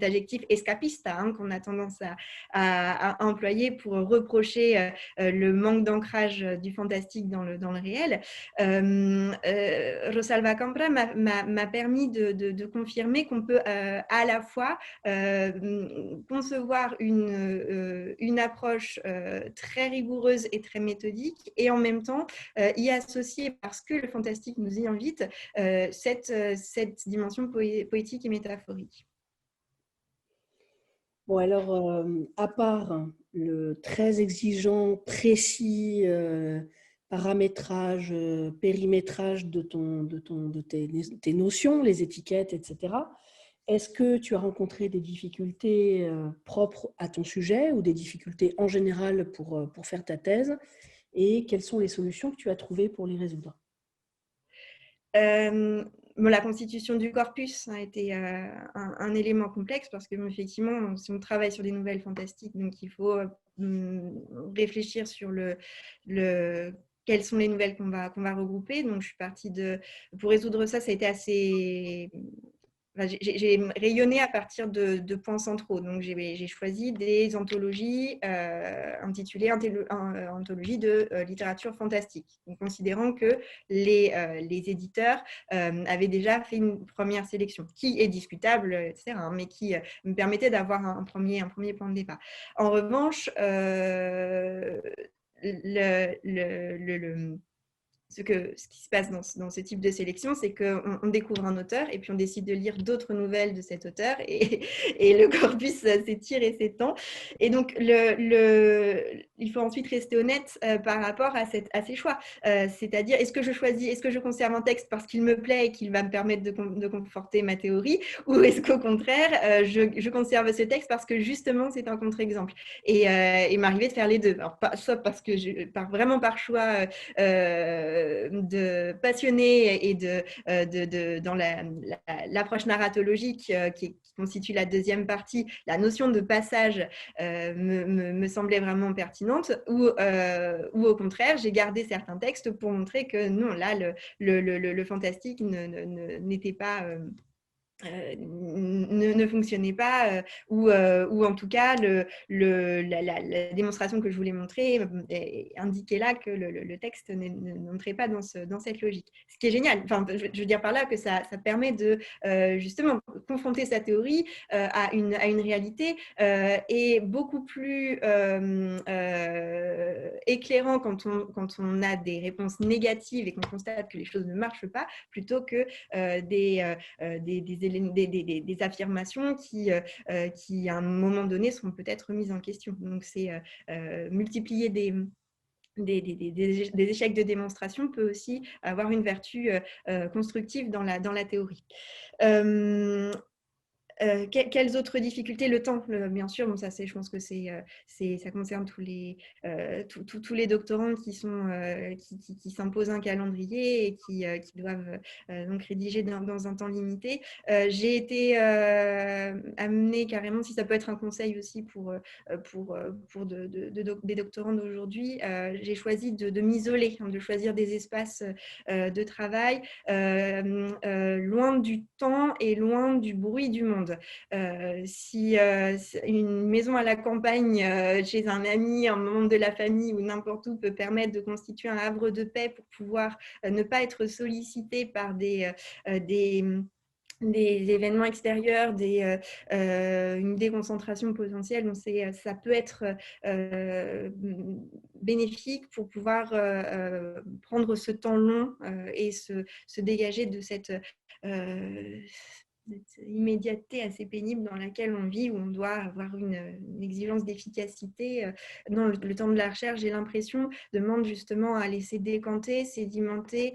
adjectif escapiste qu'on a tendance à employer pour reprocher le manque d'ancrage du fantastique dans le réel. Rosalba Campra m'a permis de confirmer qu'on peut à la fois concevoir une approche très rigoureuse et très méthodique et en même temps y associer, parce que le fantastique nous y invite, cette dimension poétique et métaphorique. Bon, alors, à part le très exigeant, précis paramétrage, périmétrage de tes notions, les étiquettes, etc., est-ce que tu as rencontré des difficultés propres à ton sujet ou des difficultés en général pour faire ta thèse? Et quelles sont les solutions que tu as trouvées pour les résoudre? La constitution du corpus a été un élément complexe parce que, effectivement, si on travaille sur des nouvelles fantastiques, donc il faut réfléchir sur quelles sont les nouvelles qu'on va regrouper. Donc, je suis partie pour résoudre ça, ça a été assez... J'ai rayonné à partir de points centraux. Donc, j'ai choisi des anthologies intitulées Anthologie de littérature fantastique, donc, considérant que les éditeurs avaient déjà fait une première sélection, qui est discutable, etc., mais qui me permettait d'avoir un premier point de départ. En revanche, ce qui se passe dans ce type de sélection, c'est qu'on découvre un auteur et puis on décide de lire d'autres nouvelles de cet auteur et le corpus s'étire et s'étend. Et donc, il faut ensuite rester honnête par rapport à ces choix. C'est-à-dire, est-ce que je conserve un texte parce qu'il me plaît et qu'il va me permettre de conforter ma théorie, ou est-ce qu'au contraire, je conserve ce texte parce que justement, c'est un contre-exemple. Et m'arriver de faire les deux. Alors, soit parce que vraiment par choix de passionné et dans l'approche narratologique qui constitue la deuxième partie, la notion de passage me semblait vraiment pertinente, ou au contraire, j'ai gardé certains textes pour montrer que non, là, le fantastique n'était pas... ne fonctionnait pas, ou en tout cas la démonstration que je voulais montrer indiquait là que le texte n'entrait pas dans cette logique. Ce qui est génial, je veux dire par là que ça permet de justement confronter sa théorie à une réalité et beaucoup plus éclairant quand on a des réponses négatives et qu'on constate que les choses ne marchent pas, plutôt que des affirmations qui, à un moment donné, seront peut-être remises en question. Donc, c'est multiplier des échecs de démonstration peut aussi avoir une vertu constructive dans la théorie. Quelles autres difficultés? Le temps, bien sûr. Bon, ça, je pense que ça concerne tous les doctorants qui s'imposent un calendrier et qui doivent donc rédiger dans un temps limité. J'ai été amenée carrément, si ça peut être un conseil aussi pour des doctorants d'aujourd'hui, j'ai choisi de m'isoler, de choisir des espaces de travail loin du temps et loin du bruit du monde. demande. Si une maison à la campagne, chez un ami, un membre de la famille ou n'importe où peut permettre de constituer un havre de paix pour pouvoir ne pas être sollicité par des événements extérieurs, une déconcentration potentielle. Donc ça peut être bénéfique pour pouvoir prendre ce temps long et se dégager de cette immédiateté assez pénible dans laquelle on vit, où on doit avoir une exigence d'efficacité. Dans le temps de la recherche, j'ai l'impression, demande justement à laisser décanter, sédimenter,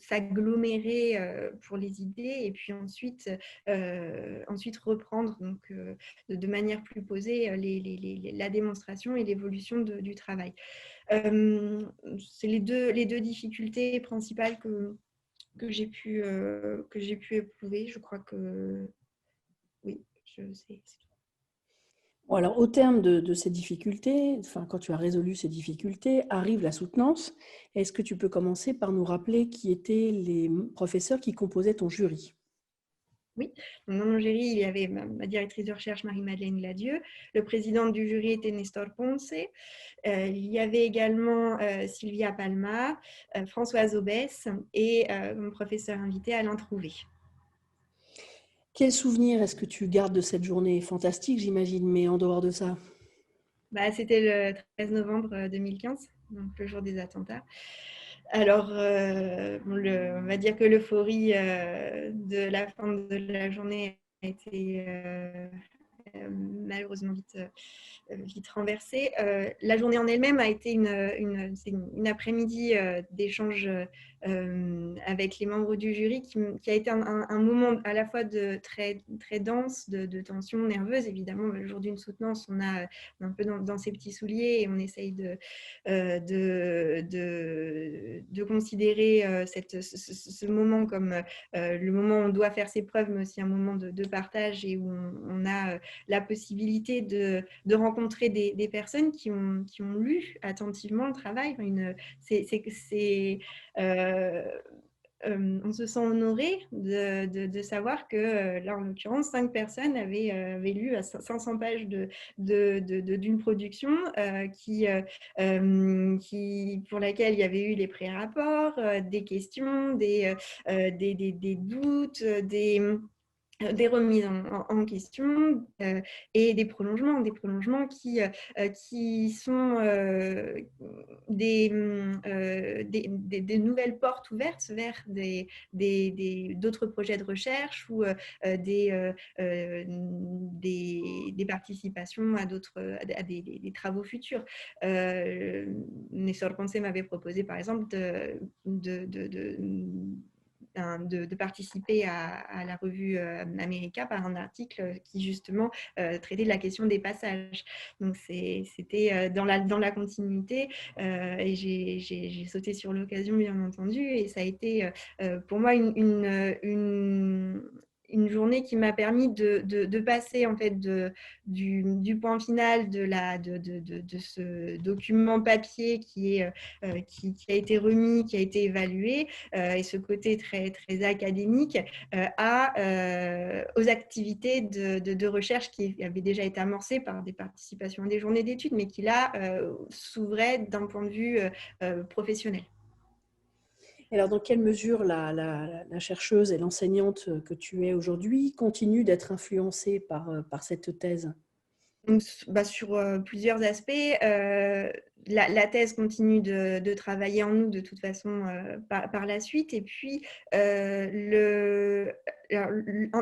s'agglomérer pour les idées et puis ensuite reprendre donc, de manière plus posée la démonstration et l'évolution du travail. C'est les deux difficultés principales que j'ai pu éprouver. Je crois que oui, je sais. Bon, alors, au terme de ces difficultés, enfin, quand tu as résolu ces difficultés, arrive la soutenance. Est-ce que tu peux commencer par nous rappeler qui étaient les professeurs qui composaient ton jury? Oui, donc dans mon jury, il y avait ma directrice de recherche, Marie-Madeleine Gladieux. Le président du jury était Nestor Ponce. Il y avait également Sylvia Palma, Françoise Aubès et mon professeur invité, Alain Trouvé. Quel souvenir est-ce que tu gardes de cette journée? Fantastique, j'imagine, mais en dehors de ça? C'était le 13 novembre 2015, donc le jour des attentats. Alors, on va dire que l'euphorie de la fin de la journée a été malheureusement vite renversée. La journée en elle-même a été une après-midi d'échange avec les membres du jury qui a été un moment à la fois très, très dense, de tension nerveuse. Évidemment, le jour d'une soutenance, on est un peu dans ses petits souliers et on essaye de considérer ce moment comme le moment où on doit faire ses preuves, mais aussi un moment de partage et où on a la possibilité de rencontrer des personnes qui ont lu attentivement le travail. On se sent honoré de savoir que, là, en l'occurrence, 5 personnes avaient lu à 500 pages d'une production pour laquelle il y avait eu les pré-rapports, des questions, des doutes, des remises en question et des prolongements qui sont des nouvelles portes ouvertes vers d'autres projets de recherche ou des participations à des travaux futurs. Nestor Ponce m'avait proposé, par exemple, de participer à la revue America par un article qui justement traitait de la question des passages. Donc c'était dans la continuité et j'ai sauté sur l'occasion, bien entendu, et ça a été pour moi une journée qui m'a permis de passer en fait du point final de ce document papier qui a été remis, qui a été évalué, et ce côté très, très académique aux activités de recherche qui avaient déjà été amorcées par des participations à des journées d'études, mais qui là s'ouvraient d'un point de vue professionnel. Et alors, dans quelle mesure la chercheuse et l'enseignante que tu es aujourd'hui continue d'être influencée par cette thèse? Donc, sur plusieurs aspects, la thèse continue de travailler en nous de toute façon par la suite. Et puis,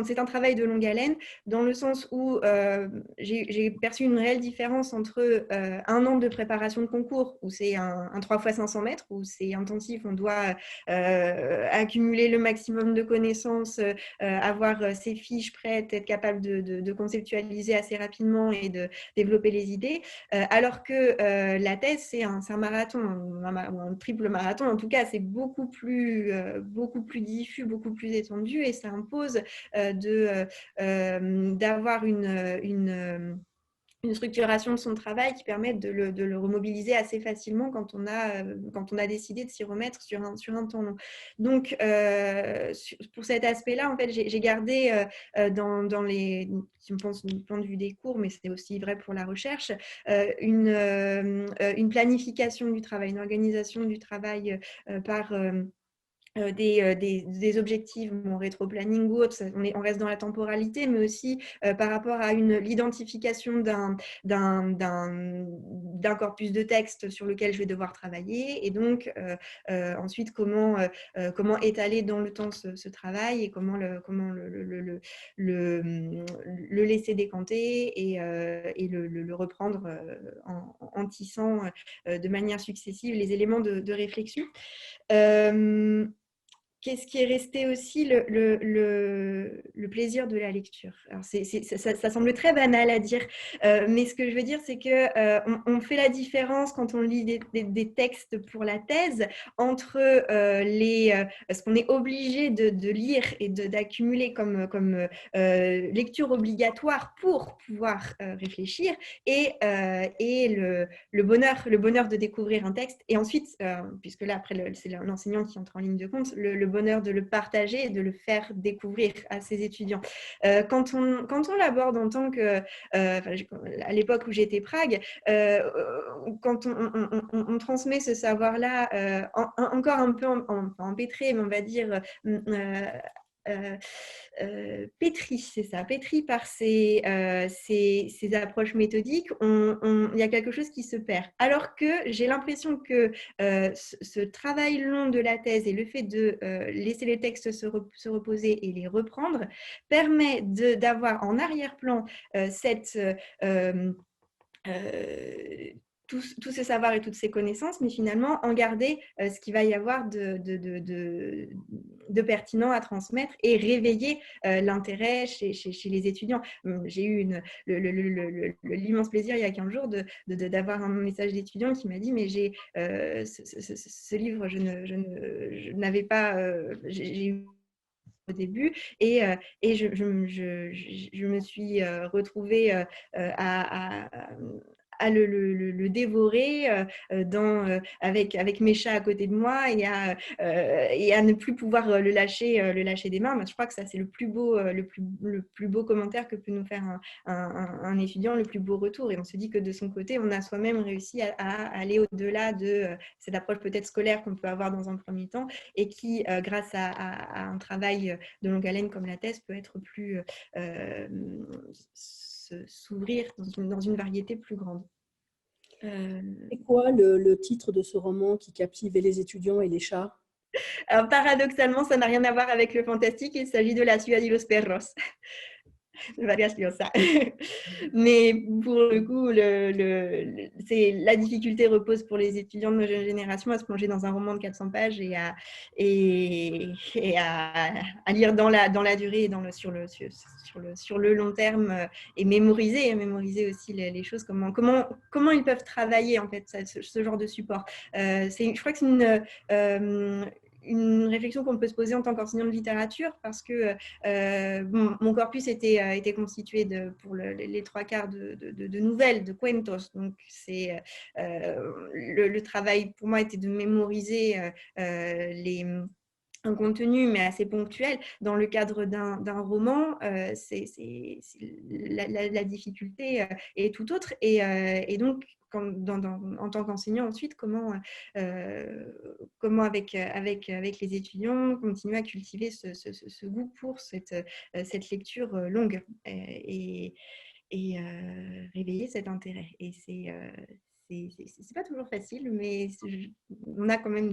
c'est un travail de longue haleine dans le sens où j'ai perçu une réelle différence entre un an de préparation de concours où c'est un 3 fois 500 mètres, où c'est intensif, on doit accumuler le maximum de connaissances, avoir ses fiches prêtes, être capable de conceptualiser assez rapidement et de développer les idées, alors que la thèse, c'est un marathon, un triple marathon. En tout cas, c'est beaucoup plus diffus, beaucoup plus étendu, et ça impose d'avoir une structuration de son travail qui permette de le remobiliser assez facilement quand on a décidé de s'y remettre sur un temps long. Donc, pour cet aspect-là, en fait, j'ai gardé dans les, si on pense du point de vue des cours, mais c'est aussi vrai pour la recherche, une planification du travail, une organisation du travail par des objectifs, mon rétro-planning ou autre, on reste dans la temporalité, mais aussi par rapport à l'identification d'un corpus de texte sur lequel je vais devoir travailler, et donc ensuite comment étaler dans le temps ce travail et comment le laisser décanter et le reprendre en tissant de manière successive les éléments de réflexion. Qu'est-ce qui est resté aussi le plaisir de la lecture. Alors ça semble très banal à dire, mais ce que je veux dire, c'est qu'on fait la différence quand on lit des textes pour la thèse entre ce qu'on est obligé de lire et d'accumuler comme lecture obligatoire pour pouvoir réfléchir et le bonheur de découvrir un texte. Et ensuite, puisque là, après, c'est l'enseignant qui entre en ligne de compte, le bonheur de le partager et de le faire découvrir à ses étudiants. Quand on l'aborde en tant que... à l'époque où j'étais Prague, quand on transmet ce savoir-là encore un peu empêtré, mais on va dire... pétri, c'est ça, pétri par ces approches méthodiques, il y a quelque chose qui se perd. Alors que j'ai l'impression que ce travail long de la thèse et le fait de laisser les textes se reposer et les reprendre permet d'avoir en arrière-plan tout ce savoir et toutes ces connaissances, mais finalement en garder ce qu'il va y avoir de pertinent à transmettre et réveiller l'intérêt chez les étudiants. J'ai eu l'immense plaisir il y a 15 jours d'avoir un message d'étudiant qui m'a dit « mais j'ai ce livre, je n'avais pas... j'ai eu au début et je me suis retrouvée à le dévorer avec mes chats à côté de moi et à ne plus pouvoir le lâcher des mains. Je crois que ça, c'est le plus beau commentaire que peut nous faire un étudiant, le plus beau retour. Et on se dit que de son côté, on a soi-même réussi à aller au-delà de cette approche peut-être scolaire qu'on peut avoir dans un premier temps et qui, grâce à un travail de longue haleine comme la thèse, peut être plus... s'ouvrir dans une variété plus grande. C'est quoi le titre de ce roman qui captivait les étudiants et les chats? Alors, paradoxalement, ça n'a rien à voir avec le fantastique, il s'agit de La ciudad y los perros. Mais pour le coup, la difficulté repose pour les étudiants de nos jeunes générations à se plonger dans un roman de 400 pages et à lire dans la durée et sur le long terme et mémoriser aussi les choses, comment ils peuvent travailler en fait ce genre de support. Je crois que c'est une réflexion qu'on peut se poser en tant qu'enseignant de littérature parce que mon corpus était constitué pour les trois quarts de nouvelles, de cuentos. Donc, le travail pour moi était de mémoriser un contenu, mais assez ponctuel. Dans le cadre d'un roman, la difficulté est tout autre. Et donc, en tant qu'enseignant ensuite, comment avec les étudiants continuer à cultiver ce goût pour cette lecture longue et réveiller cet intérêt. Et c'est pas toujours facile, mais on a quand même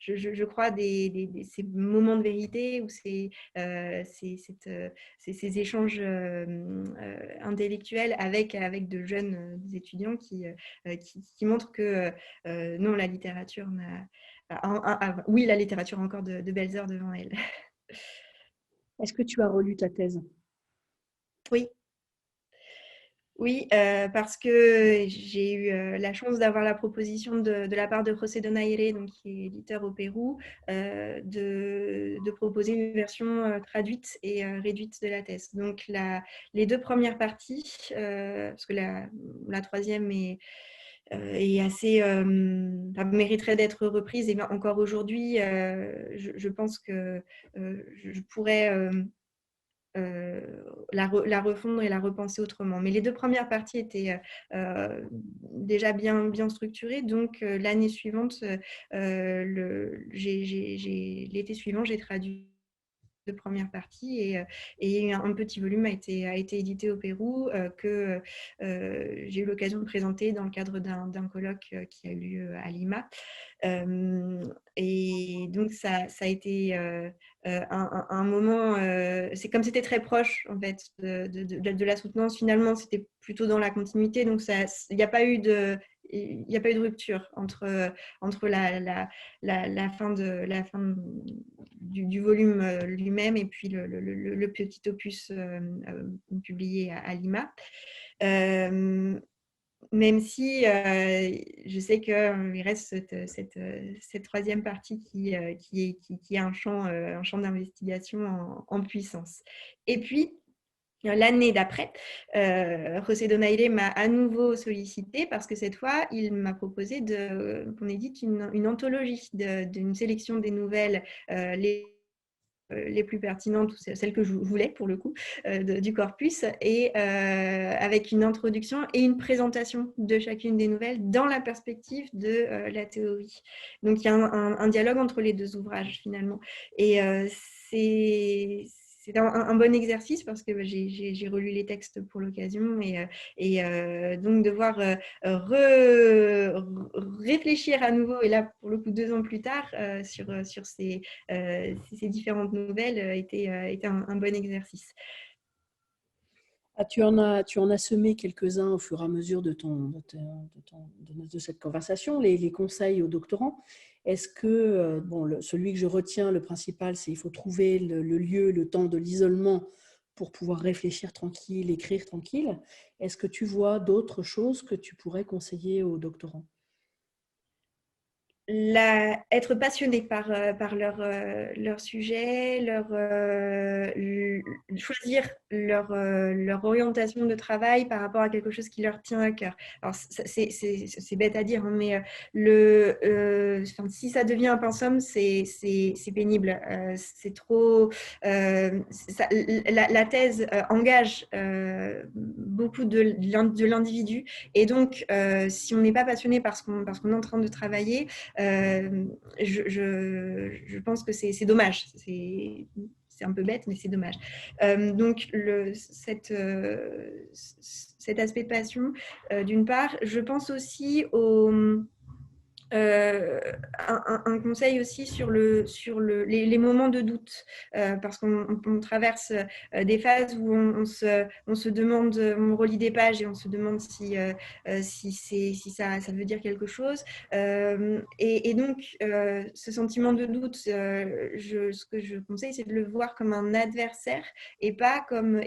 je crois ces moments de vérité ou ces échanges intellectuels avec de jeunes étudiants qui montrent que non, la littérature oui, la littérature a encore de belles heures devant elle. Est-ce que tu as relu ta thèse? Oui. Oui, parce que j'ai eu la chance d'avoir la proposition de la part de José Donaire, donc, qui est éditeur au Pérou, de proposer une version traduite et réduite de la thèse. Donc, les deux premières parties, parce que la troisième est assez, mériterait d'être reprise. Et encore aujourd'hui, je pense que je pourrais la refondre et la repenser autrement. Mais les deux premières parties étaient déjà bien structurées. Donc, l'année suivante, l'été suivant, j'ai traduit de première partie et un petit volume a été édité au Pérou que j'ai eu l'occasion de présenter dans le cadre d'un colloque qui a eu lieu à Lima. Et donc, ça a été un moment, c'est comme c'était très proche en fait de la soutenance, finalement c'était plutôt dans la continuité, donc il n'y a pas eu de rupture entre la fin du volume lui-même et puis le petit opus publié à Lima. Même si je sais qu'il reste cette troisième partie qui est un champ d'investigation en puissance. Et puis, l'année d'après, José Donaire m'a à nouveau sollicité parce que cette fois, il m'a proposé qu'on édite une anthologie d'une sélection des nouvelles les plus pertinentes, celles que je voulais pour le coup, du corpus, et avec une introduction et une présentation de chacune des nouvelles dans la perspective de la théorie. Donc, il y a un dialogue entre les deux ouvrages finalement. Et c'est un bon exercice parce que j'ai relu les textes pour l'occasion et donc devoir réfléchir à nouveau, et là pour le coup 2 ans plus tard, sur ces différentes nouvelles était un bon exercice. Ah, tu en as semé quelques-uns au fur et à mesure de cette conversation, les conseils aux doctorants. Est-ce que, celui que je retiens, le principal, c'est qu'il faut trouver le lieu, le temps de l'isolement pour pouvoir réfléchir tranquille, écrire tranquille. Est-ce que tu vois d'autres choses que tu pourrais conseiller aux doctorants? Être passionné par leur sujet, choisir leur orientation de travail par rapport à quelque chose qui leur tient à cœur. Alors, c'est bête à dire, hein, mais si ça devient un pensum, c'est pénible. C'est trop. La thèse engage beaucoup de l'individu. Et donc, si on n'est pas passionné parce qu'on est en train de travailler, je pense que c'est dommage. C'est un peu bête, mais c'est dommage. Donc, cet aspect de passion, d'une part. Je pense aussi un conseil aussi sur les moments de doute, parce qu'on traverse des phases où on se demande, on relit des pages et on se demande si ça veut dire quelque chose. Et donc, ce sentiment de doute, ce que je conseille, c'est de le voir comme un adversaire et pas comme...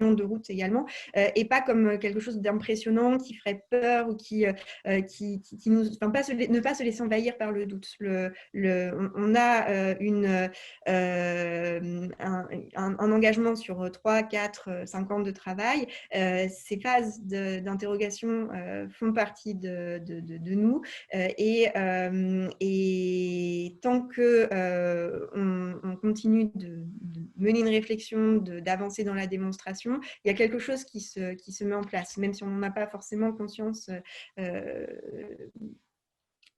de route également, et pas comme quelque chose d'impressionnant qui ferait peur ou qui nous, enfin, ne pas se laisser envahir par le doute. On a un engagement sur 3, 4, 5 ans de travail. Ces phases d'interrogation font partie de nous, et tant que on continue de mener une réflexion, d'avancer dans la démonstration, il y a quelque chose qui se met en place, même si on n'en a pas forcément conscience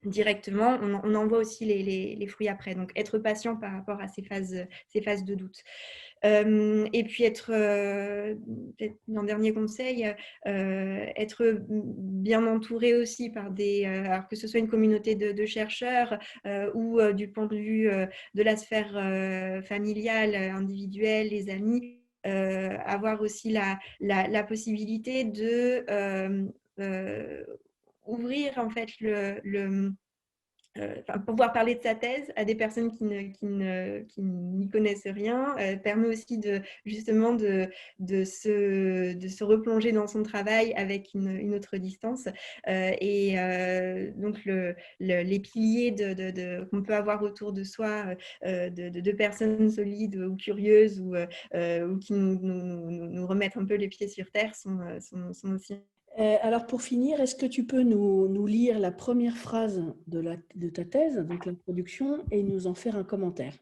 directement, on en voit aussi les fruits après. Donc, être patient par rapport à ces phases de doute. Et puis, peut-être un dernier conseil, être bien entouré aussi par alors que ce soit une communauté de chercheurs ou du point de vue de la sphère familiale, individuelle, les amis, avoir aussi la possibilité de ouvrir en fait pouvoir parler de sa thèse à des personnes qui n'y connaissent rien, permet aussi justement de se replonger dans son travail avec une autre distance. Donc, les piliers qu'on peut avoir autour de soi, de personnes solides ou curieuses ou qui nous remettent un peu les pieds sur terre sont aussi. Alors pour finir, est-ce que tu peux nous lire la première phrase de ta thèse, donc l'introduction, et nous en faire un commentaire?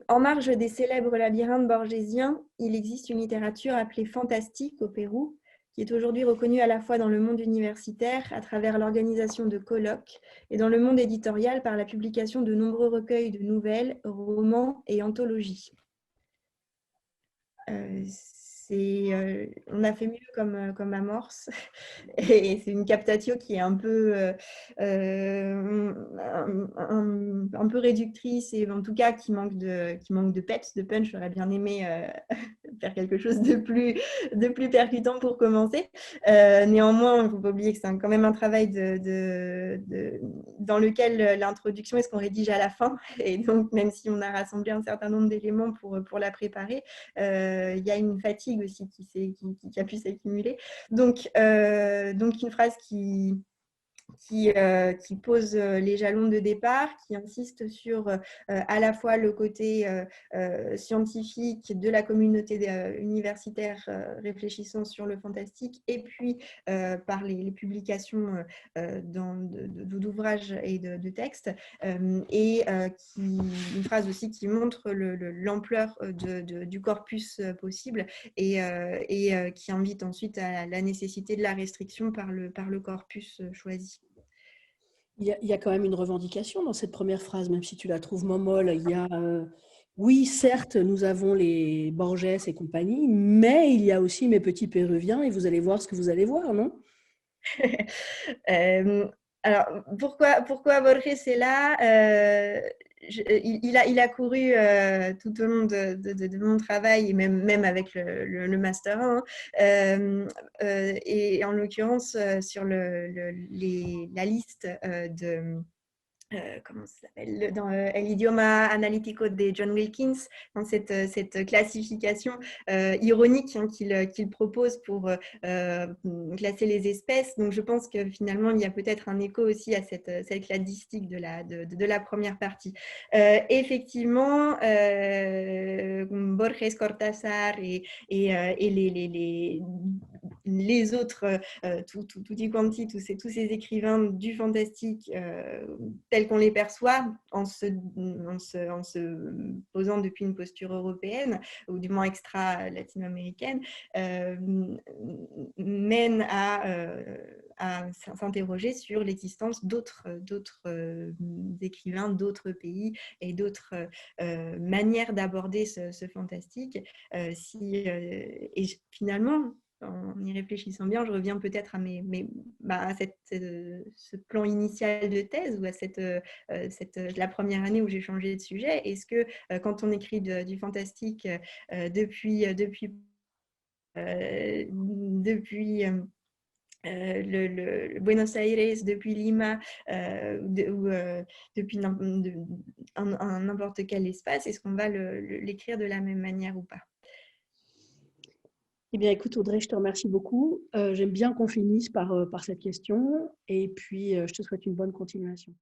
En marge des célèbres labyrinthes borgésiens, il existe une littérature appelée fantastique au Pérou, qui est aujourd'hui reconnue à la fois dans le monde universitaire à travers l'organisation de colloques et dans le monde éditorial par la publication de nombreux recueils de nouvelles, romans et anthologies. On a fait mieux comme amorce et c'est une captatio qui est un peu réductrice et en tout cas qui manque de peps, de punch. J'aurais bien aimé faire quelque chose de plus percutant pour commencer. Néanmoins, il ne faut pas oublier que c'est quand même un travail dans lequel l'introduction est ce qu'on rédige à la fin, et donc même si on a rassemblé un certain nombre d'éléments pour la préparer, il y a une fatigue aussi qui a pu s'accumuler. Donc une phrase qui pose les jalons de départ, qui insiste sur à la fois le côté scientifique de la communauté universitaire réfléchissant sur le fantastique, et puis par les publications d'ouvrages et de textes, et une phrase aussi qui montre l'ampleur du corpus possible et qui invite ensuite à la nécessité de la restriction par le corpus choisi. Il y a quand même une revendication dans cette première phrase, même si tu la trouves molle. Il y a, oui, certes, nous avons les Borges et compagnie, mais il y a aussi mes petits Péruviens et vous allez voir ce que vous allez voir, non? Alors, pourquoi Borges est là? Il a couru tout au long de mon travail, et même avec le Master 1, et en l'occurrence sur la liste comment ça s'appelle, dans El idioma analítico de John Wilkins, dans cette classification ironique qu'il propose pour classer les espèces. Donc je pense que finalement il y a peut-être un écho aussi à cette cladistique de la première partie. Effectivement, Borges, Cortázar et les autres, tutti quanti, tous ces écrivains du fantastique tels qu'on les perçoit en se posant depuis une posture européenne, ou du moins extra-latino-américaine, mènent à s'interroger sur l'existence d'autres écrivains, d'autres pays et d'autres manières d'aborder ce fantastique. Et finalement, en y réfléchissant bien, je reviens peut-être à ce plan initial de thèse, ou à la première année où j'ai changé de sujet. Est-ce que quand on écrit du fantastique depuis le Buenos Aires, depuis Lima, ou depuis n'importe quel espace, est-ce qu'on va l'écrire de la même manière ou pas? Eh bien, écoute, Audrey, je te remercie beaucoup. J'aime bien qu'on finisse par cette question et puis je te souhaite une bonne continuation.